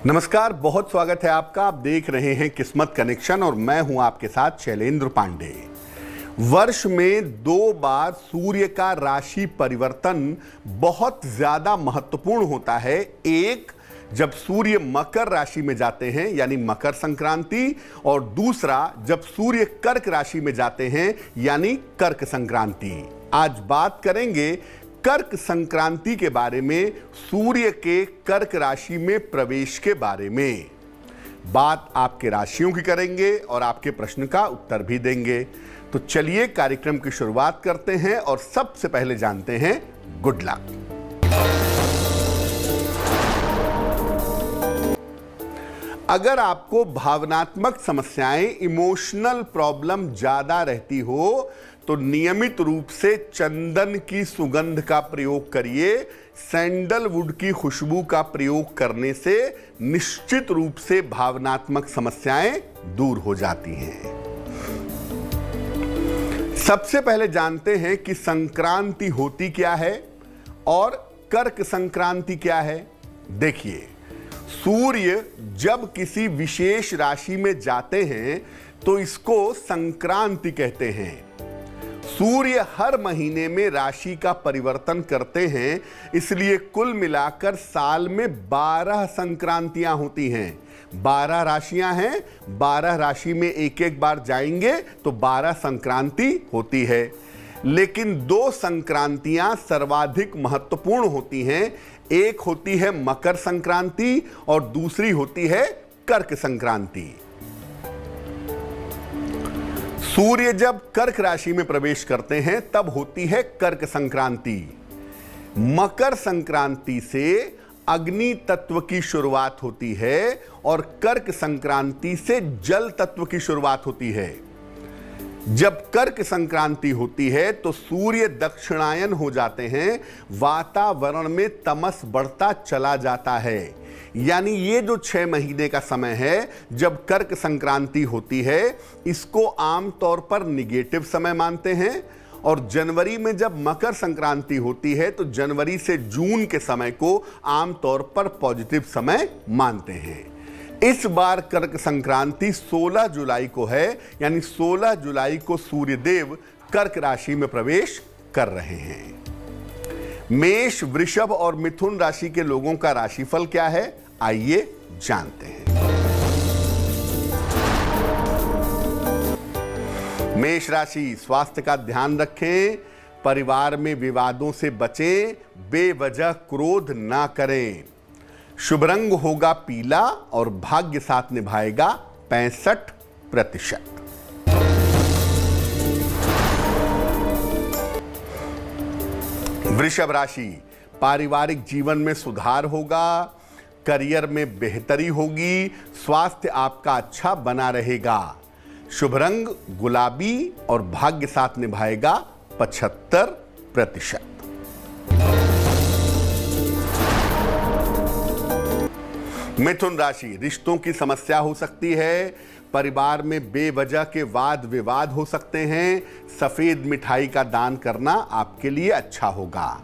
नमस्कार, बहुत स्वागत है आपका। आप देख रहे हैं किस्मत कनेक्शन और मैं हूं आपके साथ शैलेंद्र पांडे। वर्ष में 2 बार सूर्य का राशि परिवर्तन बहुत ज्यादा महत्वपूर्ण होता है। एक, जब सूर्य मकर राशि में जाते हैं यानी मकर संक्रांति, और दूसरा जब सूर्य कर्क राशि में जाते हैं यानी कर्क संक्रांति। आज बात करेंगे कर्क संक्रांति के बारे में, सूर्य के कर्क राशि में प्रवेश के बारे में। बात आपके राशियों की करेंगे और आपके प्रश्न का उत्तर भी देंगे। तो चलिए कार्यक्रम की शुरुआत करते हैं और सबसे पहले जानते हैं गुड लक। अगर आपको भावनात्मक समस्याएं, इमोशनल प्रॉब्लम ज्यादा रहती हो तो नियमित रूप से चंदन की सुगंध का प्रयोग करिए। सैंडलवुड की खुशबू का प्रयोग करने से निश्चित रूप से भावनात्मक समस्याएं दूर हो जाती हैं। सबसे पहले जानते हैं कि संक्रांति होती क्या है और कर्क संक्रांति क्या है। देखिए, सूर्य जब किसी विशेष राशि में जाते हैं तो इसको संक्रांति कहते हैं। सूर्य हर महीने में राशि का परिवर्तन करते हैं, इसलिए कुल मिलाकर साल में 12 संक्रांतियां होती हैं। 12 राशियां हैं, 12 राशि में एक एक बार जाएंगे तो 12 संक्रांति होती है। लेकिन 2 संक्रांतियां सर्वाधिक महत्वपूर्ण होती हैं। एक होती है मकर संक्रांति और दूसरी होती है कर्क संक्रांति। सूर्य जब कर्क राशि में प्रवेश करते हैं तब होती है कर्क संक्रांति। मकर संक्रांति से अग्नि तत्व की शुरुआत होती है और कर्क संक्रांति से जल तत्व की शुरुआत होती है। जब कर्क संक्रांति होती है तो सूर्य दक्षिणायन हो जाते हैं, वातावरण में तमस बढ़ता चला जाता है। यानी ये जो 6 महीने का समय है जब कर्क संक्रांति होती है, इसको आमतौर पर निगेटिव समय मानते हैं। और जनवरी में जब मकर संक्रांति होती है तो जनवरी से जून के समय को आमतौर पर पॉजिटिव समय मानते हैं। इस बार कर्क संक्रांति 16 जुलाई को है, यानी 16 जुलाई को सूर्यदेव कर्क राशि में प्रवेश कर रहे हैं। मेष, वृषभ और मिथुन राशि के लोगों का राशिफल क्या है, आइए जानते हैं। मेष राशि, स्वास्थ्य का ध्यान रखें, परिवार में विवादों से बचें, बेवजह क्रोध ना करें। शुभ रंग होगा पीला और भाग्य साथ निभाएगा 65%। वृषभ राशि, पारिवारिक जीवन में सुधार होगा, करियर में बेहतरी होगी, स्वास्थ्य आपका अच्छा बना रहेगा। शुभ रंग गुलाबी और भाग्य साथ निभाएगा 75%। मिथुन राशि, रिश्तों की समस्या हो सकती है, परिवार में बेवजह के वाद विवाद हो सकते हैं। सफेद मिठाई का दान करना आपके लिए अच्छा होगा।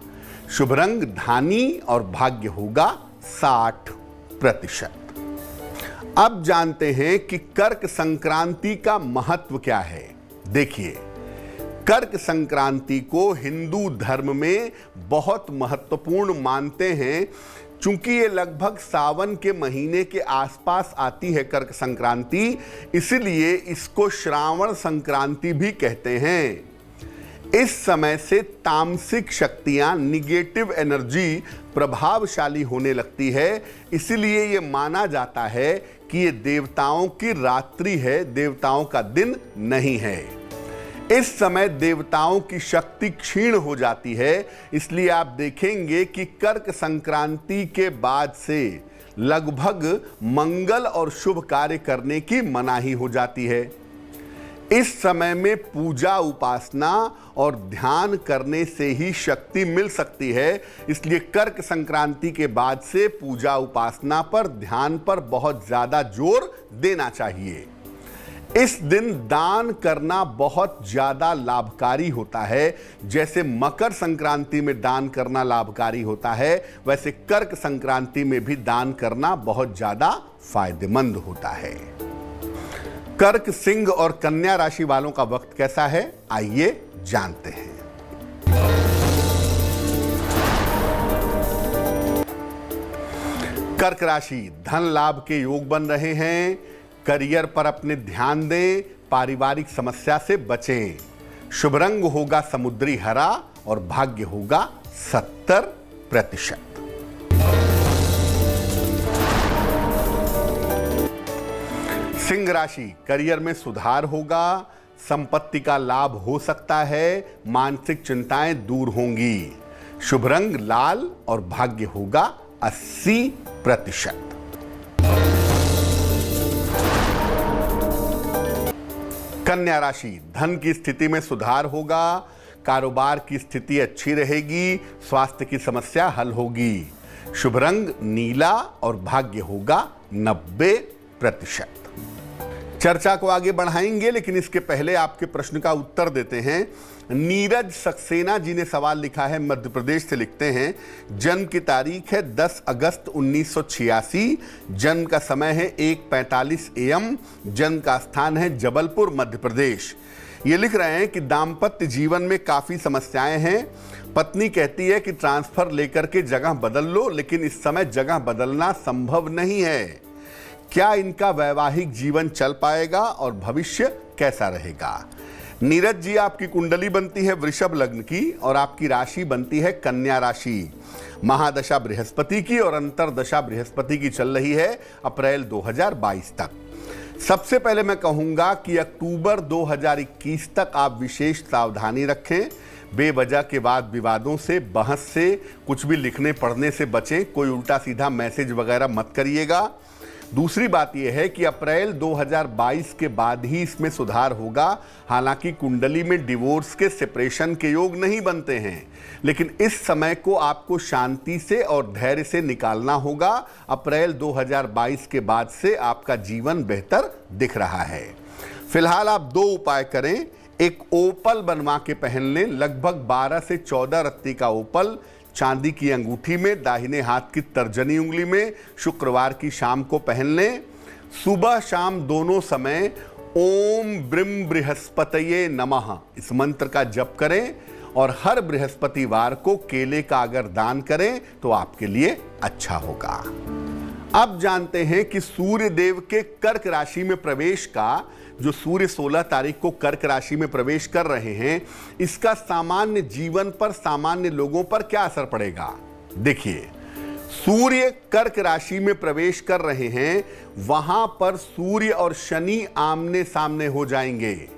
शुभ रंग धानी और भाग्य होगा 60%। अब जानते हैं कि कर्क संक्रांति का महत्व क्या है। देखिए, कर्क संक्रांति को हिंदू धर्म में बहुत महत्वपूर्ण मानते हैं। चूंकि ये लगभग सावन के महीने के आसपास आती है कर्क संक्रांति, इसलिए इसको श्रावण संक्रांति भी कहते हैं। इस समय से तामसिक शक्तियां, निगेटिव एनर्जी प्रभावशाली होने लगती है। इसलिए ये माना जाता है कि ये देवताओं की रात्रि है, देवताओं का दिन नहीं है। इस समय देवताओं की शक्ति क्षीण हो जाती है। इसलिए आप देखेंगे कि कर्क संक्रांति के बाद से लगभग मंगल और शुभ कार्य करने की मनाही हो जाती है। इस समय में पूजा, उपासना और ध्यान करने से ही शक्ति मिल सकती है। इसलिए कर्क संक्रांति के बाद से पूजा, उपासना पर, ध्यान पर बहुत ज्यादा जोर देना चाहिए। इस दिन दान करना बहुत ज्यादा लाभकारी होता है। जैसे मकर संक्रांति में दान करना लाभकारी होता है, वैसे कर्क संक्रांति में भी दान करना बहुत ज्यादा फायदेमंद होता है। कर्क, सिंह और कन्या राशि वालों का वक्त कैसा है, आइए जानते हैं। कर्क राशि, धन लाभ के योग बन रहे हैं। करियर पर अपने ध्यान दें, पारिवारिक समस्या से बचें। शुभ रंग होगा समुद्री हरा और भाग्य होगा 70%। सिंह राशि, करियर में सुधार होगा, संपत्ति का लाभ हो सकता है, मानसिक चिंताएं दूर होंगी। शुभ रंग लाल और भाग्य होगा 80%। कन्या राशि, धन की स्थिति में सुधार होगा, कारोबार की स्थिति अच्छी रहेगी, स्वास्थ्य की समस्या हल होगी। शुभ रंग नीला और भाग्य होगा 90%। चर्चा को आगे बढ़ाएंगे, लेकिन इसके पहले आपके प्रश्न का उत्तर देते हैं। नीरज सक्सेना जी ने सवाल लिखा है, मध्य प्रदेश से लिखते हैं। जन्म की तारीख है 10 अगस्त 1986, जन्म का समय है 1:45 AM, जन्म का स्थान है जबलपुर मध्य प्रदेश। ये लिख रहे हैं कि दाम्पत्य जीवन में काफ़ी समस्याएं हैं। पत्नी कहती है कि ट्रांसफ़र लेकर के जगह बदल लो, लेकिन इस समय जगह बदलना संभव नहीं है। क्या इनका वैवाहिक जीवन चल पाएगा और भविष्य कैसा रहेगा? नीरज जी, आपकी कुंडली बनती है वृषभ लग्न की और आपकी राशि बनती है कन्या राशि। महादशा बृहस्पति की और अंतरदशा बृहस्पति की चल रही है अप्रैल 2022 तक। सबसे पहले मैं कहूंगा कि अक्टूबर 2021 तक आप विशेष सावधानी रखें। बेवजह के वाद विवादों से, बहस से, कुछ भी लिखने पढ़ने से बचें। कोई उल्टा सीधा मैसेज वगैरह मत करिएगा। दूसरी बात यह है कि अप्रैल 2022 के बाद ही इसमें सुधार होगा। हालांकि कुंडली में डिवोर्स के, सेपरेशन के योग नहीं बनते हैं, लेकिन इस समय को आपको शांति से और धैर्य से निकालना होगा। अप्रैल 2022 के बाद से आपका जीवन बेहतर दिख रहा है। फिलहाल आप 2 उपाय करें। एक ओपल बनवा के पहन लें, लगभग 12 से 14 रत्ती का ओपल चांदी की अंगूठी में, दाहिने हाथ की तर्जनी उंगली में, शुक्रवार की शाम को पहन लें। सुबह शाम दोनों समय ओम ब्रीम बृहस्पतये नमः इस मंत्र का जप करें और हर बृहस्पतिवार को केले का अगर दान करें तो आपके लिए अच्छा होगा। अब जानते हैं कि सूर्य देव के कर्क राशि में प्रवेश का, जो सूर्य 16 तारीख को कर्क राशि में प्रवेश कर रहे हैं, इसका सामान्य जीवन पर, सामान्य लोगों पर क्या असर पड़ेगा। देखिए, सूर्य कर्क राशि में प्रवेश कर रहे हैं, वहां पर सूर्य और शनि आमने सामने हो जाएंगे।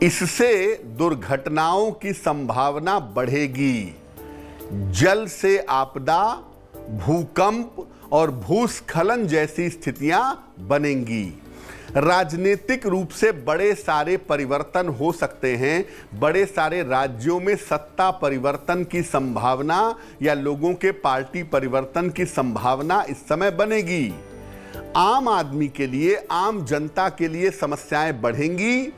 इससे दुर्घटनाओं की संभावना बढ़ेगी। जल से आपदा, भूकंप और भूस्खलन जैसी स्थितियां बनेंगी। राजनीतिक रूप से बड़े सारे परिवर्तन हो सकते हैं। बड़े सारे राज्यों में सत्ता परिवर्तन की संभावना या लोगों के पार्टी परिवर्तन की संभावना इस समय बनेगी। आम आदमी के लिए, आम जनता के लिए समस्याएं बढ़ेंगी।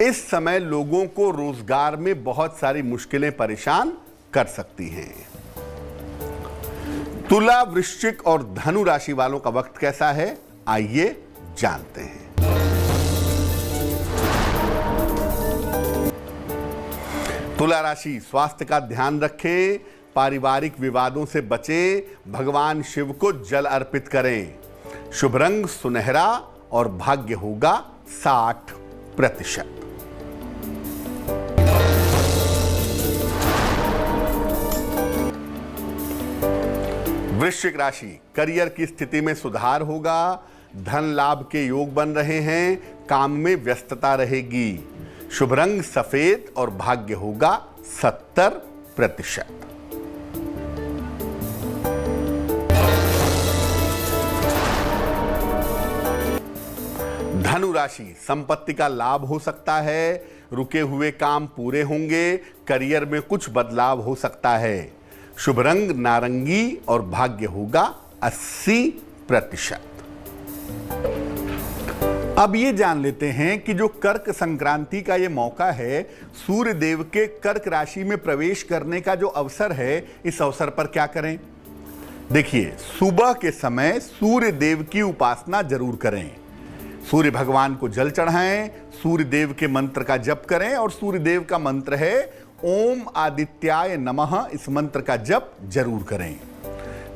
इस समय लोगों को रोजगार में बहुत सारी मुश्किलें परेशान कर सकती हैं। तुला, वृश्चिक और धनु राशि वालों का वक्त कैसा है, आइए जानते हैं। तुला राशि, स्वास्थ्य का ध्यान रखें, पारिवारिक विवादों से बचें, भगवान शिव को जल अर्पित करें। शुभ रंग सुनहरा और भाग्य होगा 60%। वृश्चिक राशि, करियर की स्थिति में सुधार होगा, धन लाभ के योग बन रहे हैं, काम में व्यस्तता रहेगी। शुभ रंग सफेद और भाग्य होगा 70%। धनु राशि, संपत्ति का लाभ हो सकता है, रुके हुए काम पूरे होंगे, करियर में कुछ बदलाव हो सकता है। शुभ रंग नारंगी और भाग्य होगा 80%। अब ये जान लेते हैं कि जो कर्क संक्रांति का ये मौका है, सूर्य देव के कर्क राशि में प्रवेश करने का जो अवसर है, इस अवसर पर क्या करें। देखिए, सुबह के समय सूर्य देव की उपासना जरूर करें। सूर्य भगवान को जल चढ़ाएं, सूर्य देव के मंत्र का जप करें, और सूर्य देव का मंत्र है ओम आदित्याय नमः। इस मंत्र का जप जरूर करें।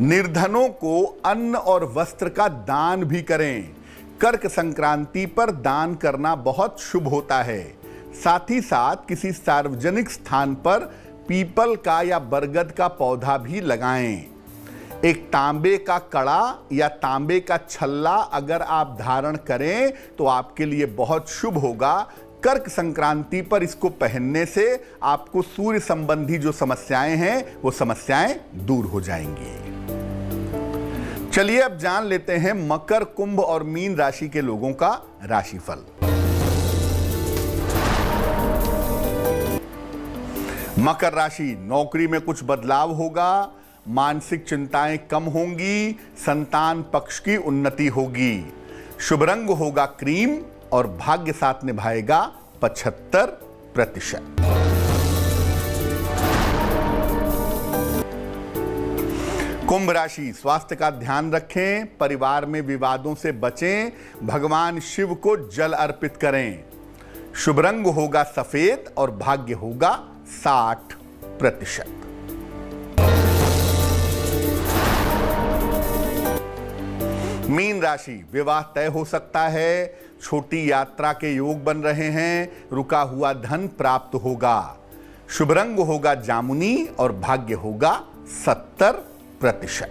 निर्धनों को अन्न और वस्त्र का दान भी करें। कर्क संक्रांति पर दान करना बहुत शुभ होता है। साथ ही साथ किसी सार्वजनिक स्थान पर पीपल का या बरगद का पौधा भी लगाएं। एक तांबे का कड़ा या तांबे का छल्ला अगर आप धारण करें तो आपके लिए बहुत शुभ होगा। कर्क संक्रांति पर इसको पहनने से आपको सूर्य संबंधी जो समस्याएं हैं वो समस्याएं दूर हो जाएंगी। चलिए अब जान लेते हैं मकर, कुंभ और मीन राशि के लोगों का राशिफल। मकर राशि, नौकरी में कुछ बदलाव होगा, मानसिक चिंताएं कम होंगी, संतान पक्ष की उन्नति होगी। शुभ रंग होगा क्रीम और भाग्य साथ निभाएगा 75%। कुंभ राशि, स्वास्थ्य का ध्यान रखें, परिवार में विवादों से बचें, भगवान शिव को जल अर्पित करें। शुभ रंग होगा सफेद और भाग्य होगा 60%। मीन राशि, विवाह तय हो सकता है, छोटी यात्रा के योग बन रहे हैं, रुका हुआ धन प्राप्त होगा। शुभ रंग होगा जामुनी और भाग्य होगा 70%।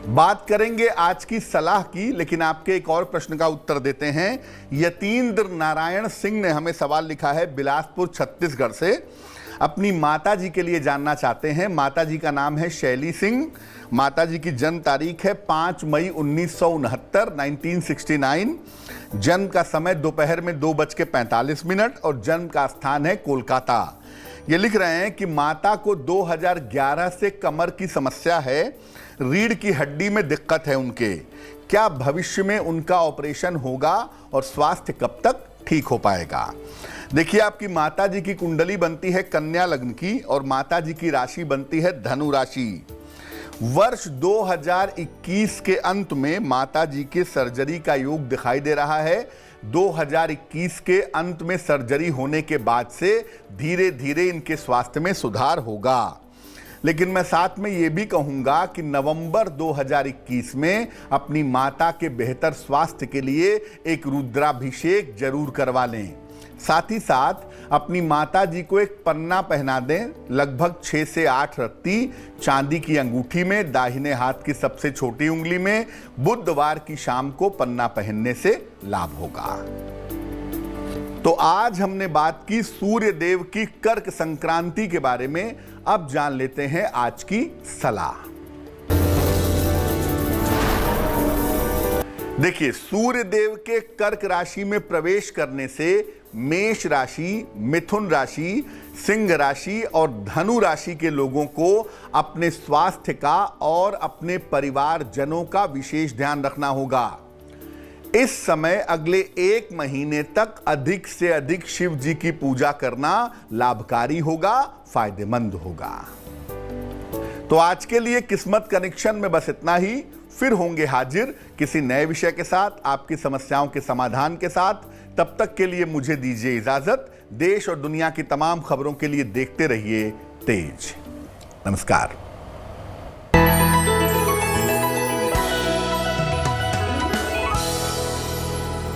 बात करेंगे आज की सलाह की, लेकिन आपके एक और प्रश्न का उत्तर देते हैं। यतीन्द्र नारायण सिंह ने हमें सवाल लिखा है बिलासपुर छत्तीसगढ़ से। अपनी माता जी के लिए जानना चाहते हैं। माता जी का नाम है शैली सिंह। माता जी की जन्म तारीख है 5 मई 1969 जन्म का समय दोपहर में 2:45 और जन्म का स्थान है कोलकाता। ये लिख रहे हैं कि माता को 2011 से कमर की समस्या है, रीढ़ की हड्डी में दिक्कत है उनके। क्या भविष्य में उनका ऑपरेशन होगा और स्वास्थ्य कब तक ठीक हो पाएगा। देखिए, आपकी माता जी की कुंडली बनती है कन्या लग्न की और माता जी की राशि बनती है धनु राशि। वर्ष 2021 के अंत में माता जी के सर्जरी का योग दिखाई दे रहा है। 2021 के अंत में सर्जरी होने के बाद से धीरे धीरे इनके स्वास्थ्य में सुधार होगा। लेकिन मैं साथ में ये भी कहूंगा कि नवंबर 2021 में अपनी माता के बेहतर स्वास्थ्य के लिए एक रुद्राभिषेक जरूर करवा लें। साथ ही साथ अपनी माता जी को एक पन्ना पहना दें, लगभग 6 से 8 रत्ती चांदी की अंगूठी में, दाहिने हाथ की सबसे छोटी उंगली में। बुधवार की शाम को पन्ना पहनने से लाभ होगा। तो आज हमने बात की सूर्य देव की कर्क संक्रांति के बारे में। अब जान लेते हैं आज की सलाह। देखिए, सूर्य देव के कर्क राशि में प्रवेश करने से मेष राशि, मिथुन राशि, सिंह राशि और धनु राशि के लोगों को अपने स्वास्थ्य का और अपने परिवारजनों का विशेष ध्यान रखना होगा। इस समय अगले 1 महीने तक अधिक से अधिक शिव जी की पूजा करना लाभकारी होगा, फायदेमंद होगा। तो आज के लिए किस्मत कनेक्शन में बस इतना ही। फिर होंगे हाजिर किसी नए विषय के साथ, आपकी समस्याओं के समाधान के साथ। तब तक के लिए मुझे दीजिए इजाजत। देश और दुनिया की तमाम खबरों के लिए देखते रहिए तेज। नमस्कार।